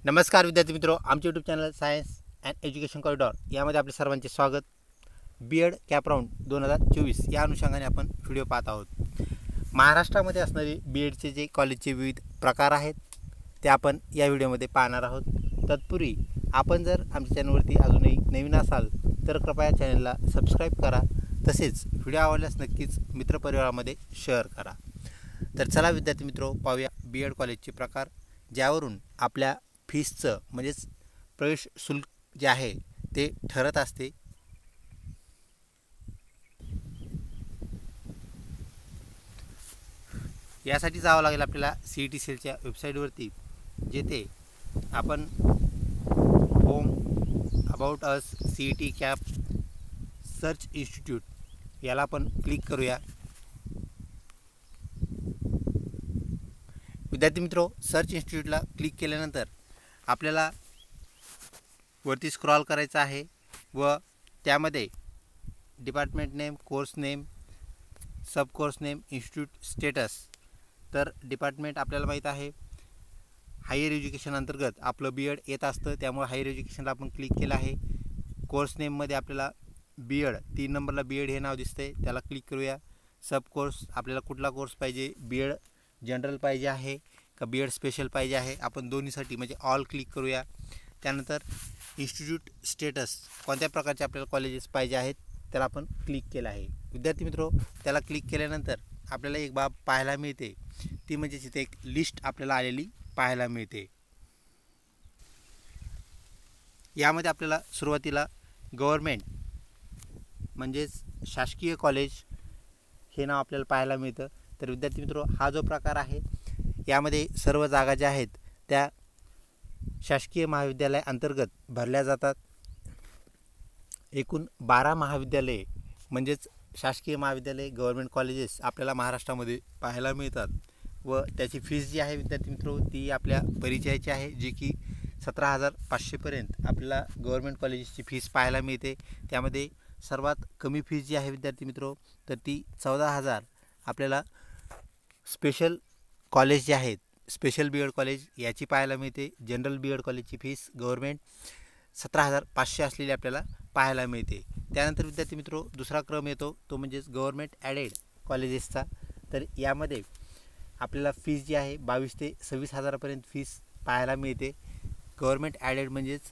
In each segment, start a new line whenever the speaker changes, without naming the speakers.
नमस्कार विद्यार्थी मित्रों, आमचे YouTube channel science and education corridor यामध्ये आपले सर्वांचे स्वागत। बीएड कॅप राऊंड 2024 या अनुषंगाने आपण व्हिडिओ पाहत आहोत। महाराष्ट्रामध्ये असणारे बीएडचे जे कॉलेजचे विविध प्रकार आहेत ते आपण या व्हिडिओमध्ये पाहणार आहोत। तत्पूर्वी आपण जर आमच्या चॅनलवरती अजूनही नवीन असाल तर कृपया चॅनलला सबस्क्राईब करा, तसेच व्हिडिओ आवडल्यास नक्कीच मित्रपरिवारामध्ये शेअर करा। तर चला विद्यार्थी मित्रों, पाहूया बीएड कॉलेजचे प्रकार, ज्यावरून आपल्या फीसचं म्हणजेच प्रवेश शुल्क जे आहे ते ठरत असते। यासाठी जावं लागेल आपल्याला CET सेलच्या वेबसाईटवरती, जेथे आपण home, about us, CET cap, search institute याला आपण क्लिक करूया। विद्यार्थी मित्रों, सर्च इन्स्टिट्यूटला क्लिक केल्यानंतर आपल्याला वरती स्क्रॉल करायचं आहे व त्यामध्ये डिपार्टमेंट नेम, कोर्स नेम, सब कोर्स नेम, इन्स्टिट्यूट स्टेटस। तर डिपार्टमेंट आपल्याला माहीत आहे हायर एज्युकेशन अंतर्गत आपलं बीएड येत असतं, त्यामुळे हायर एज्युकेशनला आपण क्लिक केलं आहे। कोर्स नेममध्ये आपल्याला बीएड 3 नंबरला बीएड हे नाव दिसतंय, त्याला क्लिक करूया। सब कोर्स आपल्याला कुठला कोर्स पाहिजे, बीएड जनरल पाहिजे आहे का बीएड स्पेशल पाहिजे आहे, आपण दोन्हीसाठी म्हणजे ऑल क्लिक करूया। त्यानंतर इन्स्टिट्यूट स्टेटस कोणत्या प्रकारचे आपल्याला कॉलेजेस पाहिजे आहेत त्याला आपण क्लिक केलं आहे। विद्यार्थी मित्रों, त्याला क्लिक केल्यानंतर आपल्याला एक बाब पाहायला मिळते, ती म्हणजे तिथे एक लिस्ट आपल्याला आलेली पाहायला मिळते। यामध्ये आपल्याला सुरुवातीला गव्हर्नमेंट म्हणजेच शासकीय कॉलेज हे नाव आपल्याला पाहायला मिळतं। तर विद्यार्थी मित्रों, हा जो प्रकार आहे यामध्ये सर्व जागा ज्या आहेत त्या शासकीय महाविद्यालय अंतर्गत भरल्या जातात। एकूण 12 महाविद्यालये म्हणजेच शासकीय महाविद्यालय, गव्हर्नमेंट कॉलेजेस आपल्याला महाराष्ट्रामध्ये पाहायला मिळतात व त्याची फीस जी आहे विद्यार्थी मित्रों ती आपल्या परिचयाची आहे, जी की 17,500 पर्यंत आपल्याला गव्हर्नमेंट कॉलेजेसची फीस पाहायला मिळते। त्यामध्ये सर्वात कमी फीस जी आहे विद्यार्थी मित्रों तर ती 14,000 आपल्याला स्पेशल कॉलेज जे आहेत, स्पेशल बीएड कॉलेज याची पाहायला मिळते। जनरल बीएड कॉलेजची फीस गव्हर्नमेंट 17,500 असलेली आपल्याला पाहायला मिळते। त्यानंतर विद्यार्थी मित्रों, दुसरा क्रम येतो तो म्हणजेच गव्हर्नमेंट ॲडेड कॉलेजेसचा। तर यामध्ये आपल्याला फीस जी आहे 22 ते 26,000 पर्यंत फीस पाहायला मिळते। गव्हर्नमेंट ॲडेड म्हणजेच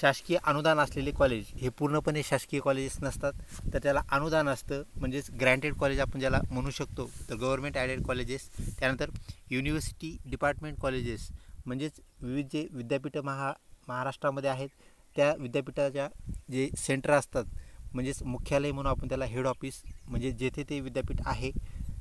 शासकीय अनुदान असलेले कॉलेज, हे पूर्णपणे शासकीय कॉलेजेस नसतात, तर त्याला अनुदान असतं, म्हणजेच ग्रँटेड कॉलेज आपण ज्याला म्हणू शकतो, तर गव्हर्नमेंट ॲडेड कॉलेजेस। त्यानंतर युनिव्हर्सिटी डिपार्टमेंट कॉलेजेस म्हणजेच विविध जे विद्यापीठं महाराष्ट्रामध्ये आहेत त्या विद्यापीठाच्या जे सेंटर असतात, म्हणजेच मुख्यालय म्हणून आपण त्याला हेड ऑफिस, म्हणजे जेथे ते विद्यापीठ आहे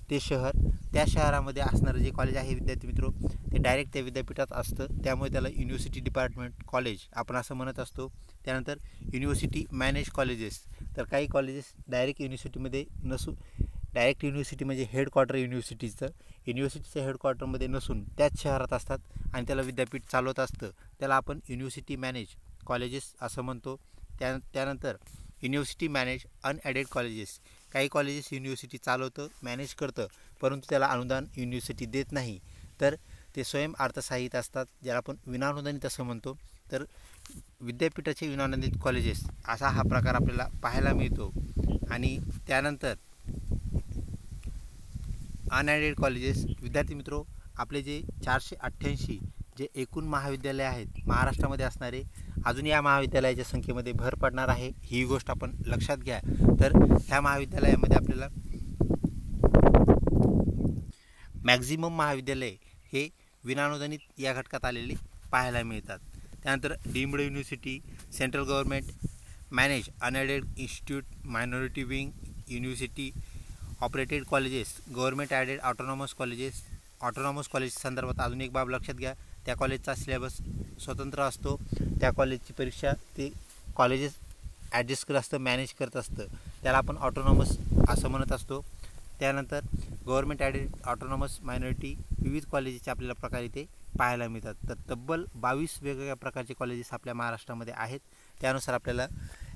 ते शहर, त्या शहरामध्ये असणारं जे कॉलेज आहे विद्यार्थी मित्रों ते डायरेक्ट त्या विद्यापीठात असतं, त्यामुळे त्याला युनिव्हर्सिटी डिपार्टमेंट कॉलेज आपण असं म्हणत असतो। त्यानंतर युनिव्हर्सिटी मॅनेज कॉलेजेस, तर काही कॉलेजेस डायरेक्ट युनिव्हर्सिटीमध्ये नसून, डायरेक्ट युनिव्हर्सिटी म्हणजे हेडक्वार्टर युनिव्हर्सिटीच्या हेडक्वार्टरमध्ये नसून त्याच शहरात असतात आणि त्याला विद्यापीठ चालवत असतं, त्याला आपण युनिव्हर्सिटी मॅनेज कॉलेजेस असं म्हणतो। त्यानंतर युनिव्हर्सिटी मॅनेज अनॲडेड कॉलेजेस, काही कॉलेजेस युनिव्हर्सिटी चालवतं, मॅनेज करतं, परंतु त्याला अनुदान युनिव्हर्सिटी देत नाही, तर ते स्वयं अर्थसहाय्यित असतात, ज्याला आपण विनाअनुदानित असं म्हणतो। तर विद्यापीठाचे विनाअनुदानित कॉलेजेस असा हा प्रकार आपल्याला पाहायला मिळतो। आणि त्यानंतर अनॲडेड कॉलेजेस, विद्यार्थी मित्रों आपले जे 488 जे एकूण महाविद्यालय आहेत महाराष्ट्रामध्ये असणारे, अजून या महाविद्यालयाच्या संख्येमध्ये भर पडणार आहे, ही गोष्ट आपण लक्षात घ्या। तर ह्या महाविद्यालयामध्ये आपल्याला मॅक्झिमम महाविद्यालय हे विनाअनुदानित या घटकात आलेले पाहायला मिळतात। त्यानंतर deemed university, central government manage unaided institute, minority wing, university operated colleges, government added autonomous colleges. Autonomous college संदर्भात अजून एक बाब लक्षात घ्या, त्या कॉलेजचा सिलेबस स्वतंत्र असतो, त्या कॉलेजची परीक्षा ते कॉलेजेस ॲडजस्ट करत असतं, मॅनेज करत असतं, त्याला आपण ऑटोनॉमस असं म्हणत असतो। त्यानंतर गव्हर्नमेंट ॲडेड ऑटोनॉमस मायनॉरिटी विविध कॉलेजेसचे आपल्याला प्रकार इथे पाहायला मिळतात। तर तब्बल 22 वेगवेगळ्या प्रकारचे कॉलेजेस आपल्या महाराष्ट्रामध्ये आहेत, त्यानुसार आपल्याला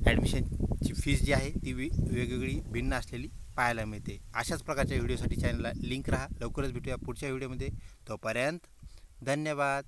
ॲडमिशनची फीस जी आहे ती वेगवेगळी भिन्न असलेली पाहायला मिळते। अशाच प्रकारच्या व्हिडिओसाठी चॅनलला लिंक रहा। लवकरच भेटूया पुढच्या व्हिडिओमध्ये, तोपर्यंत धन्यवाद।